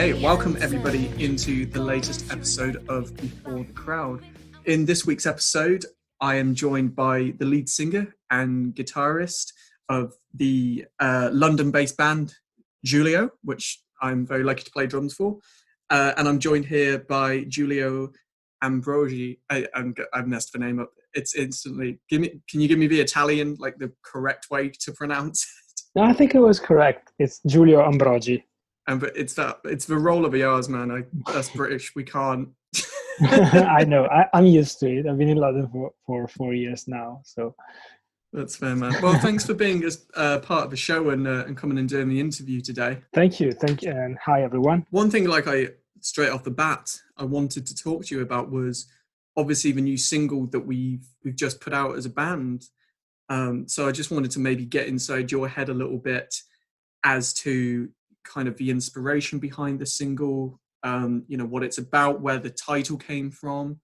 Okay, welcome everybody into the latest episode of Before the Crowd. In this week's episode, I am joined by the lead singer and guitarist of the London-based band Giulio, which I'm very lucky to play drums for. And I'm joined here by Giulio Ambrogi. I've messed the name up. It's instantly. Can you give me the Italian, like the correct way to pronounce it? No, I think it was correct. It's Giulio Ambrogi. But it's the roll of the R's, man. That's British. We can't. I know. I'm used to it. I've been in London for 4 years now, so That's fair, man. Well, thanks for being part of the show and coming and doing the interview today. thank you, and hi everyone. One thing, straight off the bat, I wanted to talk to you about was obviously the new single that we've just put out as a band. So I just wanted to maybe get inside your head a little bit as to kind of the inspiration behind the single, what it's about, where the title came from,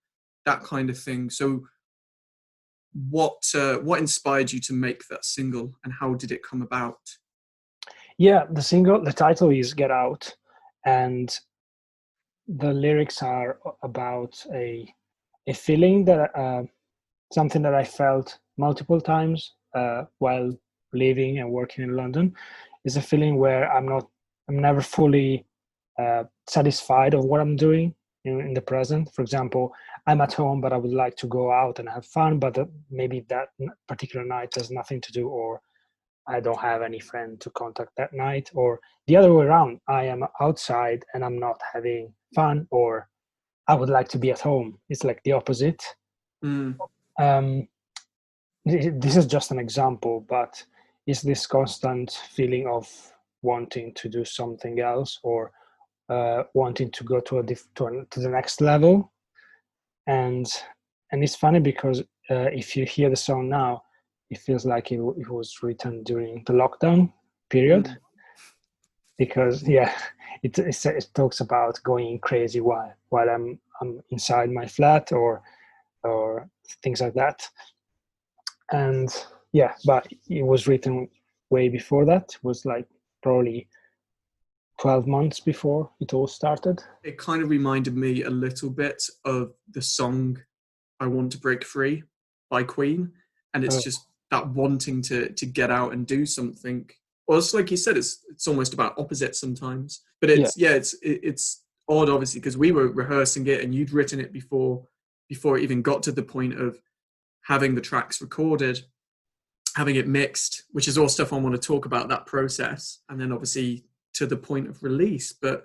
that kind of thing. So what inspired you to make that single and how did it come about? Yeah, the title is Get Out, and the lyrics are about a feeling that something that I felt multiple times while living and working in London. Is a feeling where I'm never fully satisfied of what I'm doing in the present. For example, I'm at home, but I would like to go out and have fun, but maybe that particular night has nothing to do, or I don't have any friend to contact that night, or the other way around. I am outside and I'm not having fun, or I would like to be at home. It's like the opposite. This is just an example, but it's this constant feeling of wanting to do something else, or wanting to go to the next level. And it's funny because if you hear the song now, it feels like it was written during the lockdown period, because it talks about going crazy while I'm inside my flat or things like that. And yeah, but it was written way before that. It was like probably 12 months before it all started. It kind of reminded me a little bit of the song I Want to Break Free by Queen. And it's just that wanting to get out and do something. Well, it's like you said, it's almost about opposites sometimes. But it's odd, obviously, because we were rehearsing it and you'd written it before it even got to the point of having the tracks recorded, having it mixed, which is all stuff I want to talk about, that process, and then obviously to the point of release. But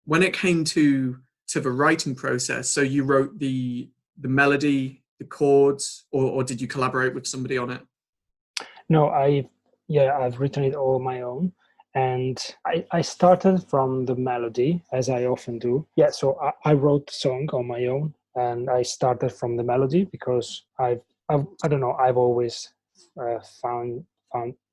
when it came to the writing process, so you wrote the melody, the chords, or did you collaborate with somebody on it? No, I've written it all on my own, and I started from the melody, as I often do. Yeah, so I wrote the song on my own, and I started from the melody because I don't know, I've always found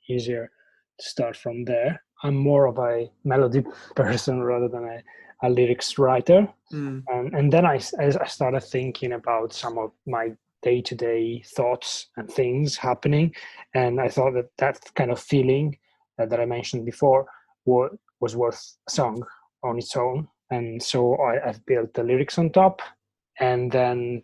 easier to start from there. I'm more of a melody person rather than a lyrics writer. And then I started thinking about some of my day-to-day thoughts and things happening, and I thought that kind of feeling that I mentioned before was worth a song on its own. And so I've built the lyrics on top. And then,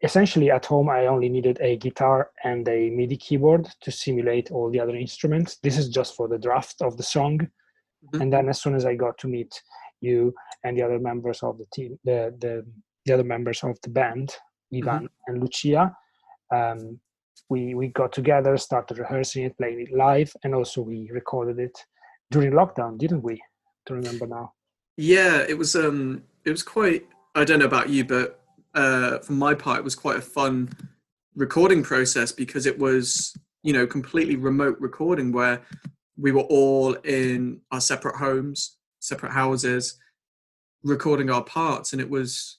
essentially at home, I only needed a guitar and a MIDI keyboard to simulate all the other instruments. This is just for the draft of the song. Mm-hmm. And then as soon as I got to meet you and the other members of the team, the other members of the band, Ivan and Lucia, we got together, started rehearsing it, playing it live, and also we recorded it during lockdown, didn't we? To remember now. Yeah, it was quite, I don't know about you, but from my part, it was quite a fun recording process because it was, completely remote recording where we were all in our separate homes, separate houses, recording our parts. And it was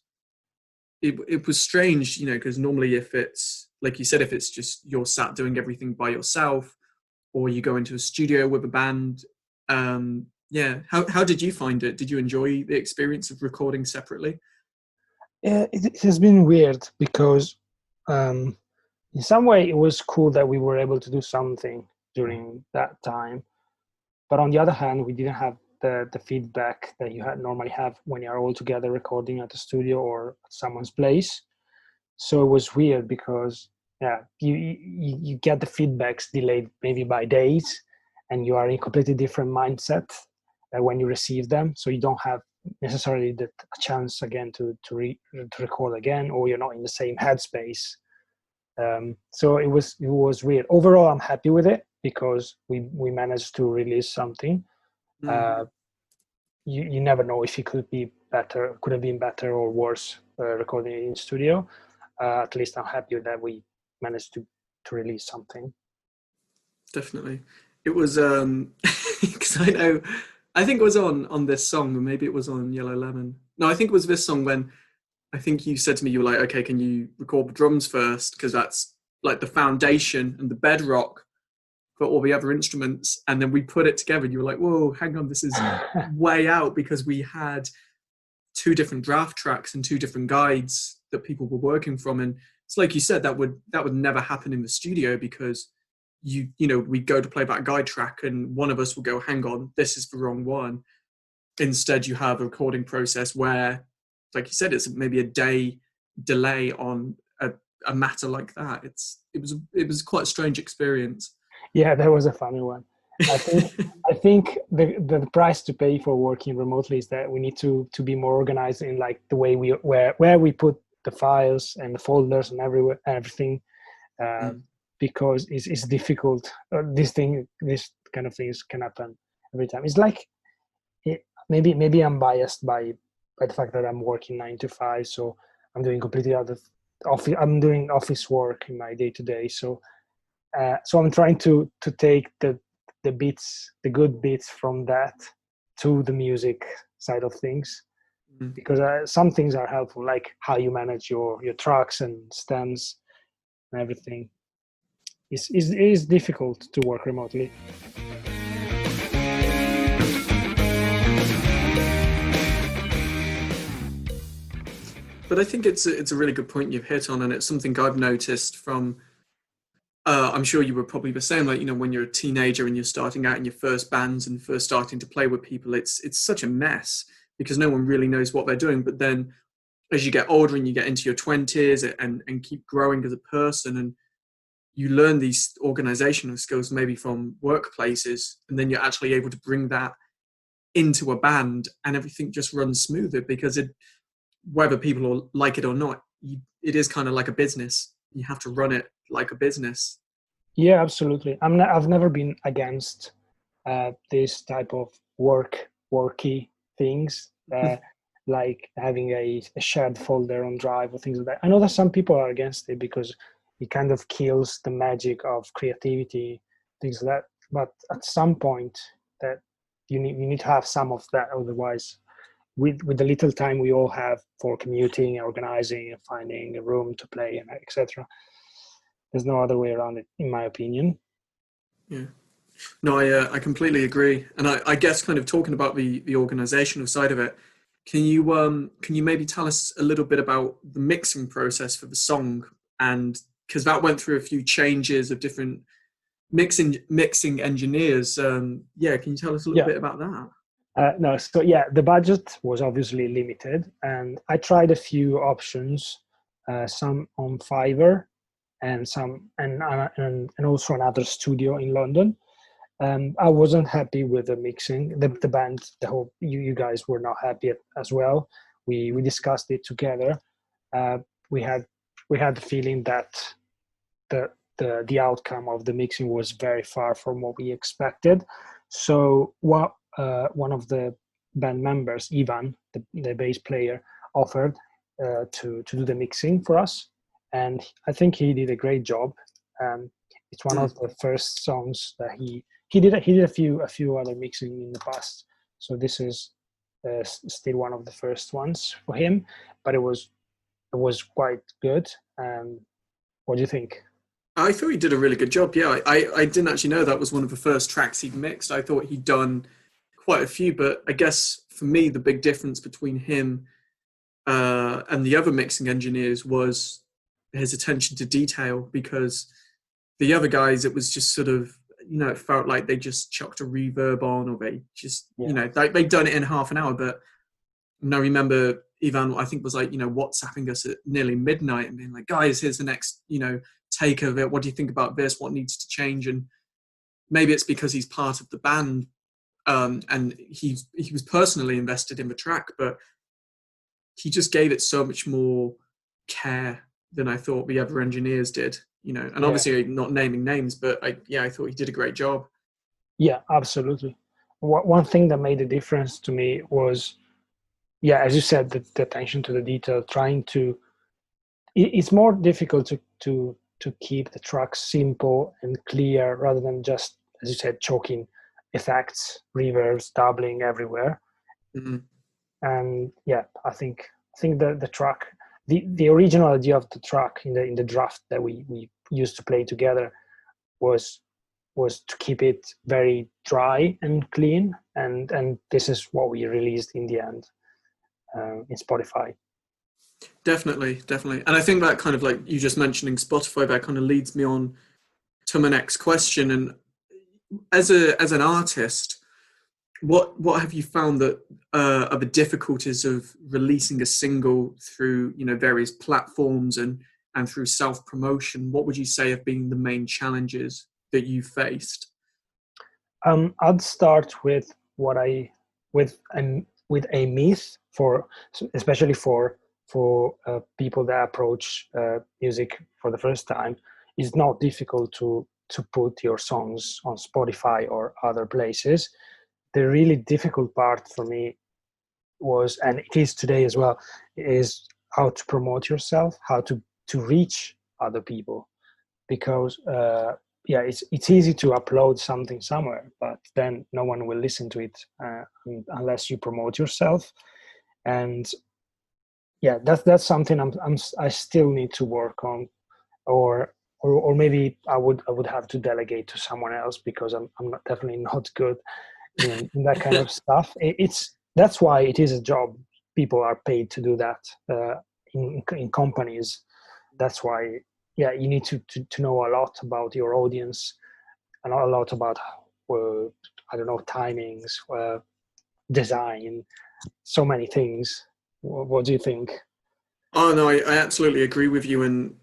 strange, because normally if it's, like you said, if it's just you're sat doing everything by yourself or you go into a studio with a band, how did you find it? Did you enjoy the experience of recording separately? It has been weird because in some way it was cool that we were able to do something during that time. But on the other hand, we didn't have the feedback that you normally have when you're all together recording at the studio or at someone's place. So it was weird because you get the feedbacks delayed maybe by days, and you are in a completely different mindset when you receive them. So you don't have necessarily the chance again to record again, or you're not in the same headspace. So it was weird. Overall, I'm happy with it because we managed to release something. You never know if it could have been better or worse recording in studio. At least I'm happy that we managed to release something. Definitely. It was because I think it was on this song, or maybe it was on Yellow Lemon. No, I think it was this song when I think you said to me, you were like, okay, can you record the drums first? Because that's like the foundation and the bedrock for all the other instruments. And then we put it together and you were like, whoa, hang on, this is way out, because we had 2 different draft tracks and 2 different guides that people were working from. And it's like you said, that would never happen in the studio, because you know, we'd go to play that guide track and one of us will go, hang on, this is the wrong one. Instead, you have a recording process where, like you said, it's maybe a day delay on a matter like that. It was quite a strange experience. Yeah, that was a funny one. I think the price to pay for working remotely is that we need to be more organized in like the way where we put the files and the folders and everything, because it's difficult. This kind of things can happen every time. It's like maybe I'm biased by the fact that I'm working 9 to 5, so I'm doing completely other office. I'm doing office work in my day to day, so I'm trying to take the bits, the good bits from that to the music side of things, because some things are helpful, like how you manage your tracks and stems and everything. It is difficult to work remotely. But I think it's a really good point you've hit on, and it's something I've noticed from. I'm sure you were probably the same. Like, you know, when you're a teenager and you're starting out in your first bands and first starting to play with people, it's such a mess because no one really knows what they're doing. But then, as you get older and you get into your 20s and keep growing as a person, and you learn these organizational skills maybe from workplaces, and then you're actually able to bring that into a band, and everything just runs smoother because whether people like it or not, it is kind of like a business. You have to run it like a business. Yeah, absolutely. I've never been against this type of worky things, like having a shared folder on Drive or things like that. I know that some people are against it because it kind of kills the magic of creativity, things like that. But at some point, that you need to have some of that. Otherwise, with the little time we all have for commuting, organizing, finding a room to play, and etc., there's no other way around it, in my opinion. Yeah. No, I completely agree. And I guess kind of talking about the organizational side of it, can you maybe tell us a little bit about the mixing process for the song? And because that went through a few changes of different mixing engineers. Yeah, can you tell us a little bit about that? No, so yeah, the budget was obviously limited, and I tried a few options, some on Fiverr, and also another studio in London. I wasn't happy with the mixing. The band, you guys were not happy as well. We discussed it together. We had the feeling that the outcome of the mixing was very far from what we expected. So one of the band members, Ivan, the bass player, offered to do the mixing for us, and I think he did a great job. It's one of the first songs that he did a few other mixing in the past, so this is still one of the first ones for him, but it was quite good. What do you think? I thought he did a really good job. Yeah, I didn't actually know that was one of the first tracks he'd mixed. I thought he'd done quite a few, but I guess for me the big difference between him and the other mixing engineers was his attention to detail, because the other guys, it was just sort of, it felt like they just chucked a reverb on, or they just, Yeah. they'd done it in half an hour. But I remember Ivan, I think, was like, WhatsApping us at nearly midnight and being like, guys, here's the next, take of it. What do you think about this? What needs to change? And maybe it's because he's part of the band, and he was personally invested in the track, but he just gave it so much more care than I thought the other engineers did. And obviously not naming names, but I thought he did a great job. Yeah, absolutely. One thing that made a difference to me was, as you said, the attention to the detail, trying to, it's more difficult to keep the track simple and clear rather than just, as you said, choking effects, reverbs, doubling everywhere. Mm-hmm. And I think the track, the original idea of the track in the draft that we used to play together was to keep it very dry and clean, and this is what we released in the end in Spotify. Definitely. And I think that kind of, like you just mentioning Spotify, that kind of leads me on to my next question. And as an artist, what have you found that are the difficulties of releasing a single through various platforms and through self-promotion? What would you say have been the main challenges that you faced? I'd start with with a myth, for especially for people that approach music for the first time. It's not difficult to put your songs on Spotify or other places. The really difficult part for me was, and it is today as well, is how to promote yourself, how to reach other people, because it's easy to upload something somewhere, but then no one will listen to it unless you promote yourself. And that's something I still need to work on, or maybe I would have to delegate to someone else, because I'm definitely not good in that kind of stuff. That's why it is a job. People are paid to do that in companies. That's why you need to know a lot about your audience and a lot about I don't know, timings, design, so many things. What do you think? Oh no, I absolutely agree with you. And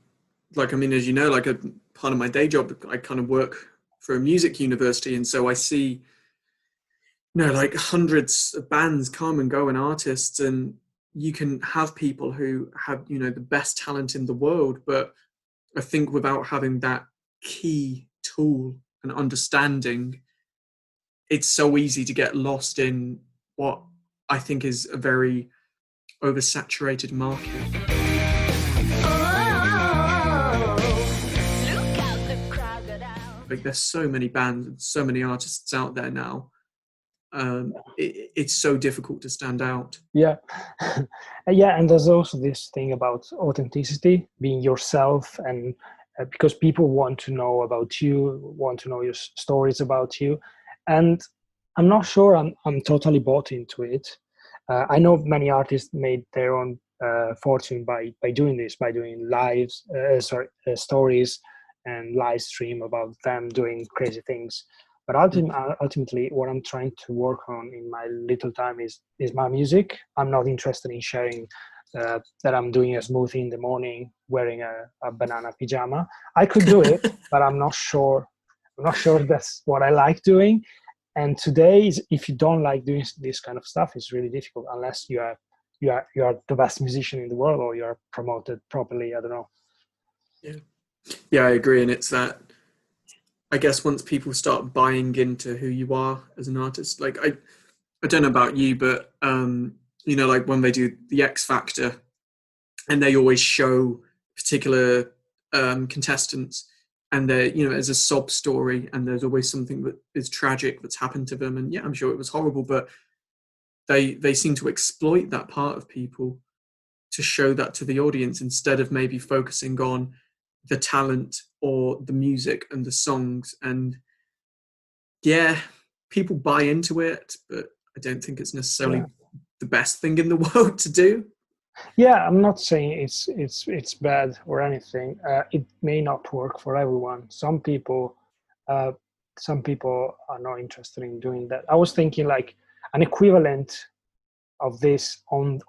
as you know, like a part of my day job, I kind of work for a music university, and so I see like hundreds of bands come and go and artists, and you can have people who have the best talent in the world, but I think without having that key tool and understanding, it's so easy to get lost in what I think is a very oversaturated market. Like there's so many bands and so many artists out there now. It's so difficult to stand out. And there's also this thing about authenticity, being yourself, and because people want to know about you, want to know your stories about you, and I'm not sure I'm totally bought into it. I know many artists made their own fortune by doing this, by doing stories and live stream about them doing crazy things. But ultimately, what I'm trying to work on in my little time is my music. I'm not interested in sharing that I'm doing a smoothie in the morning wearing a banana pajama. I could do it, but I'm not sure. I'm not sure that's what I like doing. And today, if you don't like doing this kind of stuff, it's really difficult unless you are the best musician in the world, or you are promoted properly. I don't know. Yeah, I agree. And it's that, I guess, once people start buying into who you are as an artist, like I don't know about you, but like when they do the X Factor, and they always show particular contestants, and they're as a sob story, and there's always something that is tragic that's happened to them, and I'm sure it was horrible, but they seem to exploit that part of people to show that to the audience, instead of maybe focusing on the talent or the music and the songs. And people buy into it, but I don't think it's necessarily the best thing in the world to do. I'm not saying it's bad or anything. It may not work for everyone. Some people some people are not interested in doing that. I was thinking like an equivalent of this on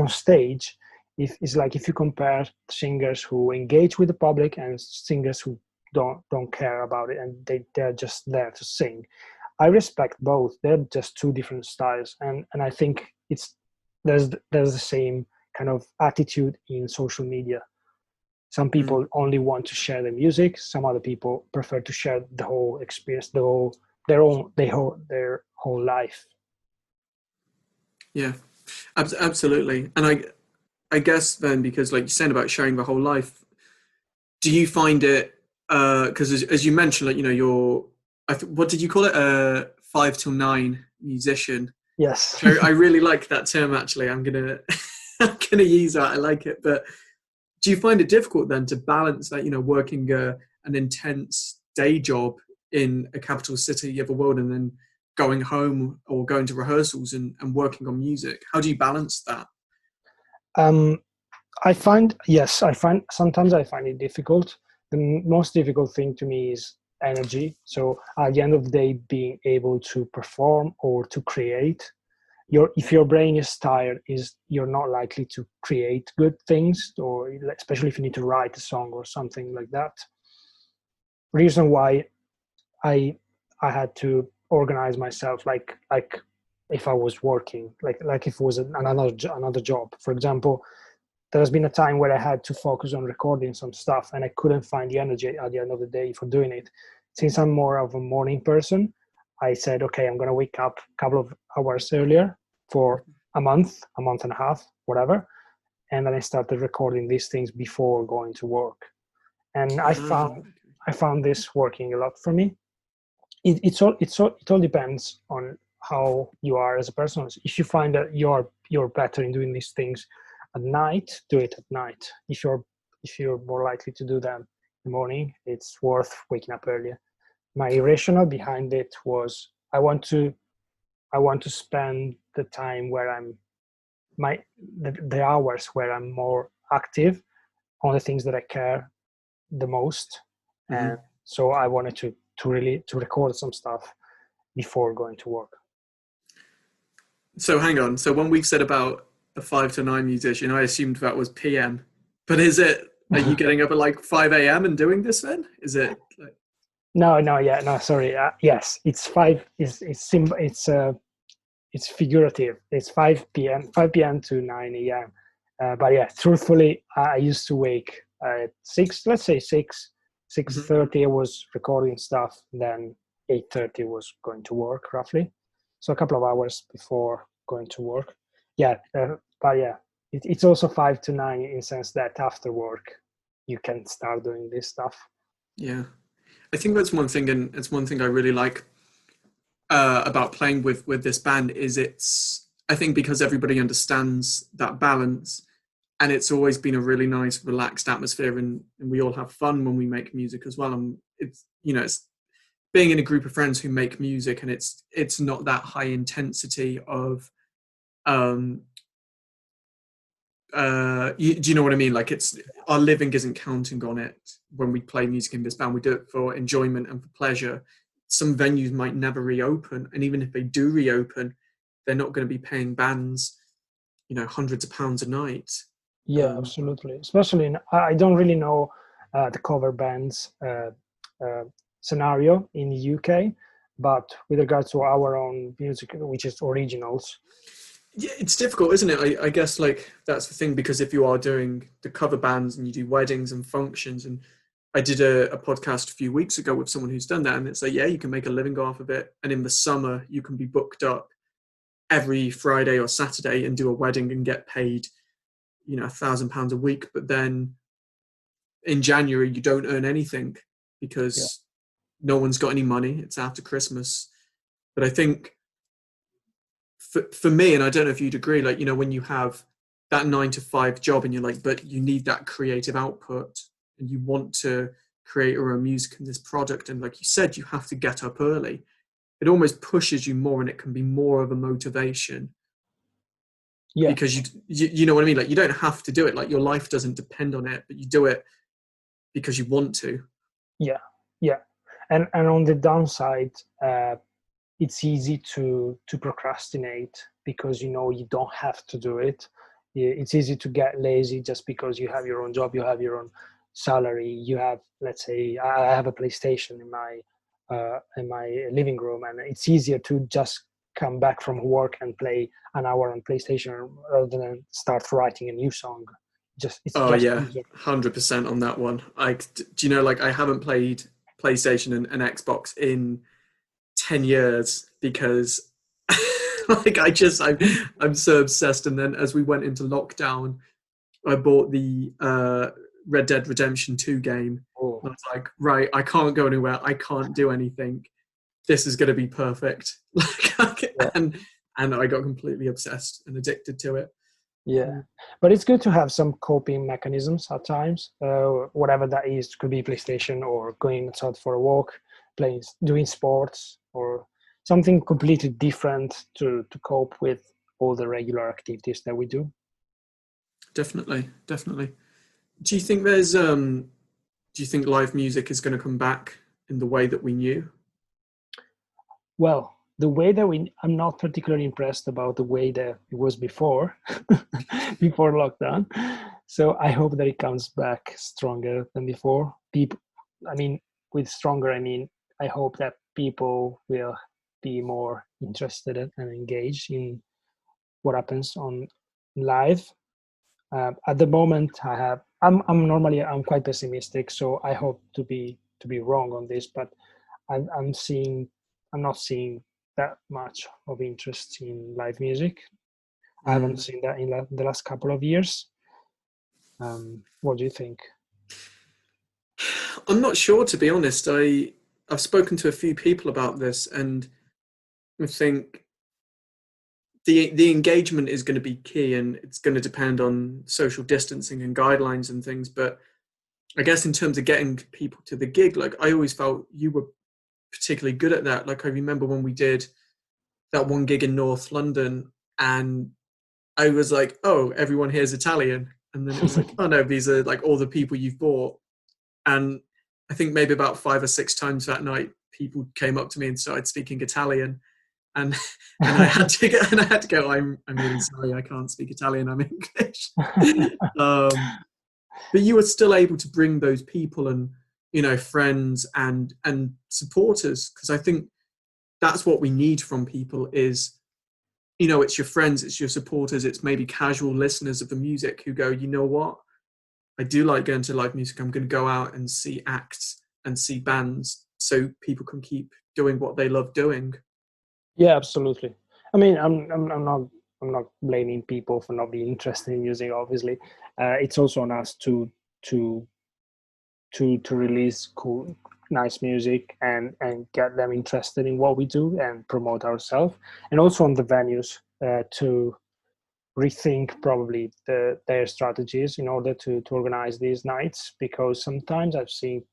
stage. If it's like if you compare singers who engage with the public and singers who don't care about it and they're just there to sing. I respect both. They're just two different styles, and I think there's the same kind of attitude in social media. Some people only want to share the music. Some other people prefer to share the whole experience, their whole life. Yeah, absolutely. And I guess then, because like you're saying about sharing the whole life, do you find it, because as you mentioned, like, you know, you're, what did you call it? 5 till 9 musician. Yes. I really like that term, actually. I'm gonna I'm gonna use that. I like it. But do you find it difficult then to balance that, you know, working an intense day job in a capital city of the world and then going home or going to rehearsals and working on music? How do you balance that? I find sometimes I find it difficult. The most difficult thing to me is energy. So at the end of the day, being able to perform or to create, if your brain is tired, you're not likely to create good things, or especially if you need to write a song or something like that. Reason why I had to organize myself like if I was working, like if it was another job. For example, there's been a time where I had to focus on recording some stuff and I couldn't find the energy at the end of the day for doing it. Since I'm more of a morning person, I said, okay, I'm going to wake up a couple of hours earlier for a month and a half, whatever. And then I started recording these things before going to work. And I found this working a lot for me. It all depends on how you are as a person. If you find that you're better in doing these things at night, do it at night. If you're more likely to do them in the morning, it's worth waking up earlier. My rationale behind it was I want to spend the time where the hours where I'm more active on the things that I care the most. And so I wanted to record some stuff before going to work. So hang on. So when we've said about the 5 to 9 musician, I assumed that was PM. But are you getting up at like 5 a.m. and doing this then? Is it like... No, sorry. Yes, it's 5. It's figurative. It's 5 p.m. to 9 a.m. But yeah, truthfully, I used to wake at 6, let's say 6:30 I was recording stuff, then 8:30 was going to work roughly. So a couple of hours before going to work. Yeah, but yeah, it's also 5 to 9 in the sense that after work, you can start doing this stuff. Yeah. I think that's one thing, and it's one thing I really like about playing with this band is I think because everybody understands that balance, and it's always been a really nice, relaxed atmosphere, and we all have fun when we make music as well. And it's, you know, it's being in a group of friends who make music, and it's not that high intensity of do you know what I mean? Like, it's, our living isn't counting on it when we play music in this band. We do it for enjoyment and for pleasure. Some venues might never reopen, and even if they do reopen, they're not going to be paying bands, you know, hundreds of pounds a night. Yeah, absolutely. Especially I don't really know the cover bands scenario in the UK, but with regards to our own music, which is originals. Yeah, it's difficult, isn't it? I guess, like, that's the thing, because if you are doing the cover bands and you do weddings and functions, and I did a podcast a few weeks ago with someone who's done that, and it's like, yeah, you can make a living off of it, and in the summer you can be booked up every Friday or Saturday and do a wedding and get paid, you know, £1,000 a week, but then in January you don't earn anything because no one's got any money. It's after Christmas. But I think for me, and I don't know if you'd agree, like, you know, when you have that 9 to 5 job and you're like, but you need that creative output and you want to create your own music in this product, and like you said, you have to get up early, it almost pushes you more, and it can be more of a motivation. Yeah. Because you know what I mean? Like, you don't have to do it. Like, your life doesn't depend on it, but you do it because you want to. Yeah. And on the downside, it's easy to procrastinate because you know you don't have to do it. It's easy to get lazy just because you have your own job, you have your own salary, you have, let's say, I have a PlayStation in my living room, and it's easier to just come back from work and play an hour on PlayStation rather than start writing a new song. It's Oh just yeah, easier. 100% on that one. Like, do you know, like I haven't played PlayStation and Xbox in 10 years because like I'm so obsessed. And then as we went into lockdown, I bought the Red Dead Redemption 2 game. Oh, And I was like, right, I can't go anywhere. I can't do anything. This is going to be perfect. yeah. And I got completely obsessed and addicted to it. Yeah, but it's good to have some coping mechanisms at times, whatever that is. Could be PlayStation or going outside for a walk, playing, doing sports, or something completely different to cope with all the regular activities that we do. Definitely, definitely. Do you think do you think live music is going to come back in the way that we knew? Well, the way that I'm not particularly impressed about the way that it was before, before lockdown. So I hope that it comes back stronger than before. People, I mean, with stronger, I mean, I hope that people will be more interested and engaged in what happens on live. At the moment, I'm quite pessimistic, so I hope to be wrong on this, but I'm seeing I'm not seeing that much of interest in live music. I haven't Mm. seen that in the last couple of years. What do you think? I'm not sure, to be honest. I've spoken to a few people about this, and I think the engagement is going to be key, and it's going to depend on social distancing and guidelines and things. But I guess in terms of getting people to the gig, like I always felt you were particularly good at that. Like I remember when we did that one gig in North London, and I was like, "Oh, everyone here's Italian," and then it was like, "Oh no, these are like all the people you've bought." And I think maybe about 5 or 6 times that night, people came up to me and started speaking Italian, and and I had to go. I'm really sorry, I can't speak Italian. I'm English. um, but you were still able to bring those people and friends and supporters, because I think that's what we need from people is it's your friends, it's your supporters, it's maybe casual listeners of the music who go, you know what, I do like going to live music. I'm going to go out and see acts and see bands so people can keep doing what they love doing. Yeah, absolutely. I mean, I'm not blaming people for not being interested in music. Obviously, it's also on us to to release cool, nice music and get them interested in what we do and promote ourselves, and also on the venues to rethink probably their strategies in order to organize these nights, because sometimes I've seen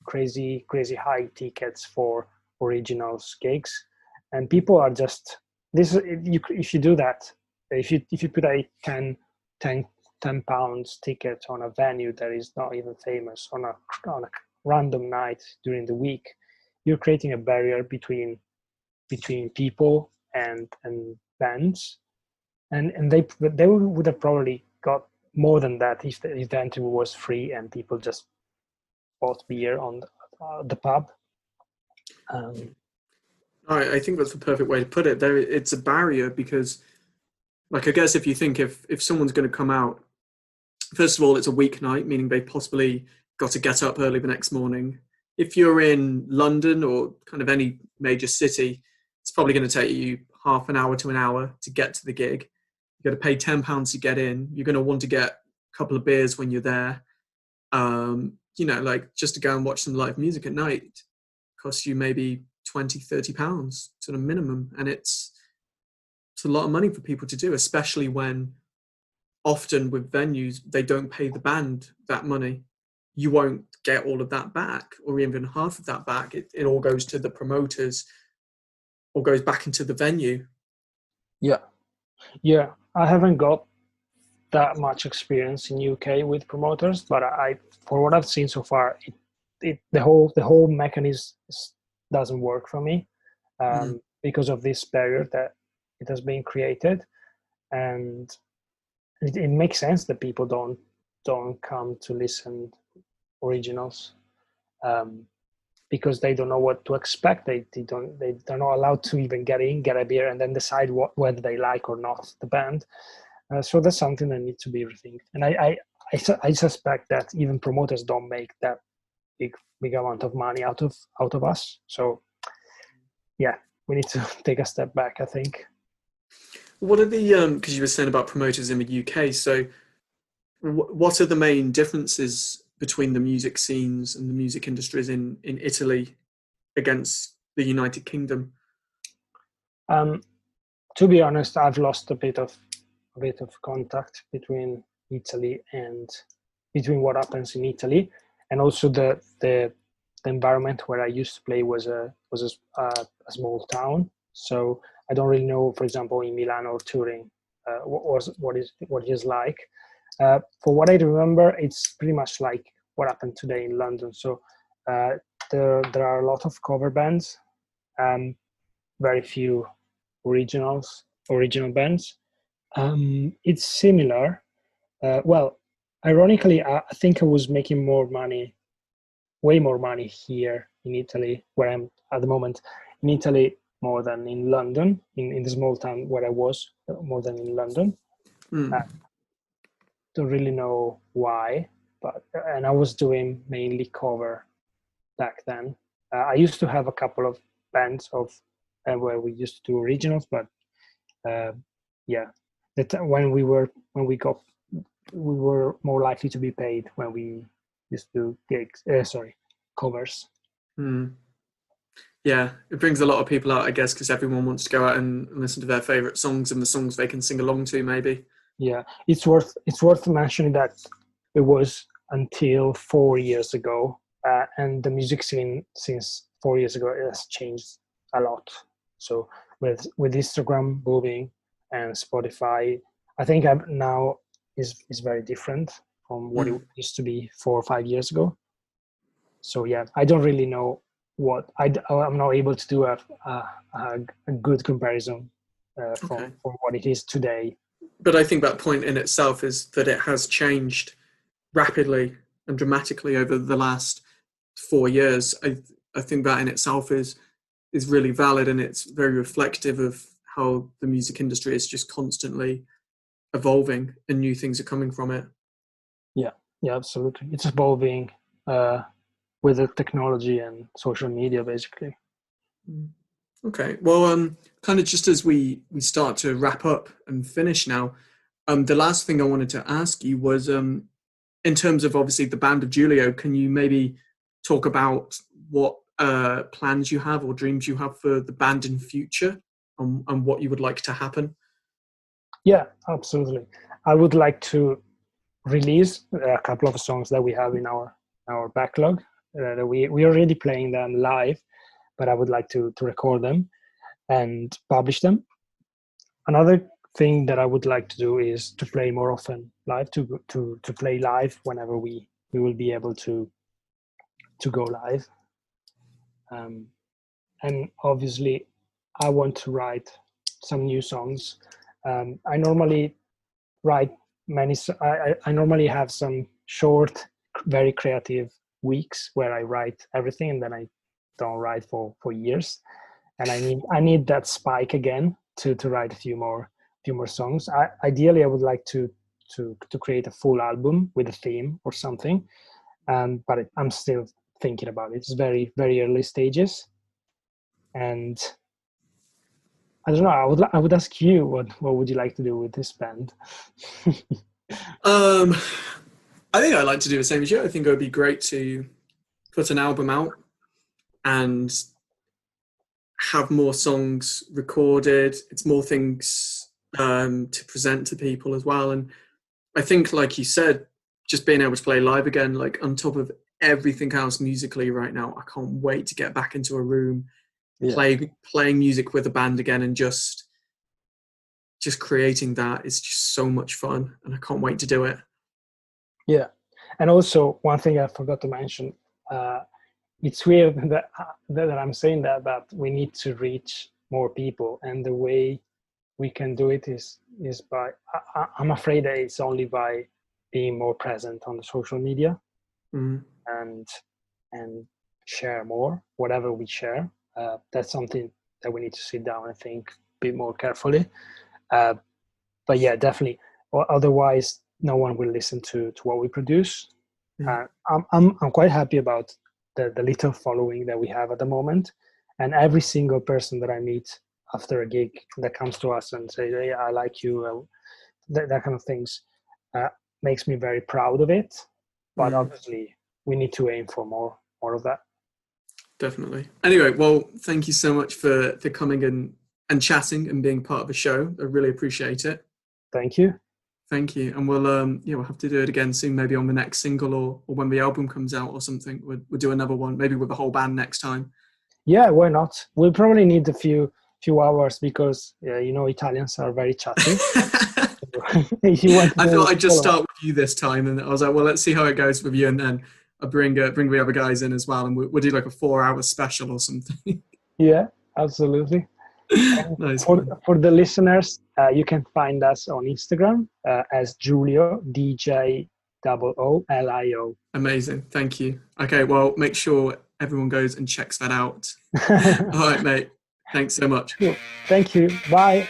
crazy high tickets for originals gigs, and people are just this if you do that, if you put a 10 pounds ticket on a venue that is not even famous on a random night during the week, you're creating a barrier between people and bands, and they would have probably got more than that if the event was free and people just bought beer on the pub. Um, I think that's the perfect way to put it. There, it's a barrier because, like, I guess if you think if someone's going to come out, first of all, it's a weeknight, meaning they possibly got to get up early the next morning. If you're in London or kind of any major city, it's probably going to take you half an hour to an hour to get to the gig. You got to pay £10 to get in. You're going to want to get a couple of beers when you're there. Like just to go and watch some live music at night costs you maybe 20, £30 sort of minimum, and it's a lot of money for people to do, especially when often with venues they don't pay the band that money. You won't get all of that back or even half of that back. It all goes to the promoters or goes back into the venue. yeah, yeah. I haven't got that much experience in UK with promoters, but for what I've seen so far, the whole mechanism doesn't work for me, Mm. because of this barrier that it has been created. And it makes sense that people don't come to listen originals, because they don't know what to expect. They're not allowed to even get a beer, and then decide whether they like or not the band. So that's something that needs to be rethinked. And I suspect that even promoters don't make that big amount of money out of us. So yeah, we need to take a step back, I think. What are the because you were saying about promoters in the UK, so what are the main differences between the music scenes and the music industries in Italy against the United Kingdom? Um, to be honest, I've lost a bit of contact between Italy and between what happens in Italy, and also the environment where I used to play was a small town. So I don't really know, for example, in Milan or Turin, what it is like. For what I remember, it's pretty much like what happened today in London. So uh, there are a lot of cover bands, very few original bands. It's similar. Well, ironically, I think I was making more money, way more money here in Italy, where I'm at the moment, in Italy more than in London, in the small town where I was, more than in London. Mm. I don't really know why, but and I was doing mainly cover back then. I used to have a couple of bands where we used to do originals, but uh, yeah, that we were more likely to be paid when we used to do gigs. Sorry, covers. Mm. Yeah, it brings a lot of people out, I guess, because everyone wants to go out and listen to their favorite songs and the songs they can sing along to, maybe. Yeah, it's worth mentioning that it was until 4 years ago, and the music scene since 4 years ago has changed a lot. So with Instagram booming and Spotify, I think now is very different from what it Mm. used to be 4 or 5 years ago. So yeah, I don't really know I'm not able to do a good comparison Okay. from what it is today. But I think that point in itself is that it has changed rapidly and dramatically over the last 4 years. I think that in itself is really valid, and it's very reflective of how the music industry is just constantly evolving and new things are coming from it. Yeah, yeah, absolutely. It's evolving uh, with the technology and social media, basically. Mm. Okay, well, kind of just as we start to wrap up and finish now, the last thing I wanted to ask you was, in terms of obviously the band of Julio, can you maybe talk about what plans you have or dreams you have for the band in future, and what you would like to happen? Yeah, absolutely. I would like to release a couple of songs that we have in our backlog. That we already playing them live, but I would like to record them and publish them. Another thing that I would like to do is to play more often live, to play live whenever we will be able to go live. Um, and obviously, I want to write some new songs. I normally write I normally have some short, very creative weeks where I write everything, and then I don't write for years. And I need that spike again to write a few more songs. Ideally, I would like to create a full album with a theme or something. But I'm still thinking about it. It's very very early stages, and I don't know. I would ask you what would you like to do with this band? Um, I think I'd like to do the same as you. I think it would be great to put an album out and have more songs recorded. It's more things to present to people as well. And I think, like you said, just being able to play live again, like on top of everything else musically right now, I can't wait to get back into a room, Yeah. playing music with a band again, and just creating that is just so much fun, and I can't wait to do it. Yeah. And also, one thing I forgot to mention, it's weird that I'm saying that, but we need to reach more people, and the way we can do it is by, I'm afraid that it's only by being more present on the social media, and share more whatever we share. That's something that we need to sit down and think a bit more carefully. But yeah, definitely. Or otherwise, no one will listen to what we produce. I'm quite happy about the little following that we have at the moment, and every single person that I meet after a gig that comes to us and say, "Hey, I like you," that kind of things makes me very proud of it. But obviously, we need to aim for more of that. Definitely. Anyway, well, thank you so much for coming and chatting and being part of the show. I really appreciate it. Thank you. Thank you. And we'll have to do it again soon, maybe on the next single or when the album comes out or something. We'll do another one, maybe with the whole band next time. Yeah, why not? We'll probably need a few hours because Italians are very chatty. If you want I thought I'd just start with you this time, and I was like, well, let's see how it goes with you, and then I'll bring the other guys in as well, and we'll do like a 4-hour special or something. Yeah, absolutely. Nice. For the listeners, you can find us on Instagram as Giulio, DJOOLIO. Amazing. Thank you. Okay, well, make sure everyone goes and checks that out. All right, mate. Thanks so much. Cool. Thank you. Bye.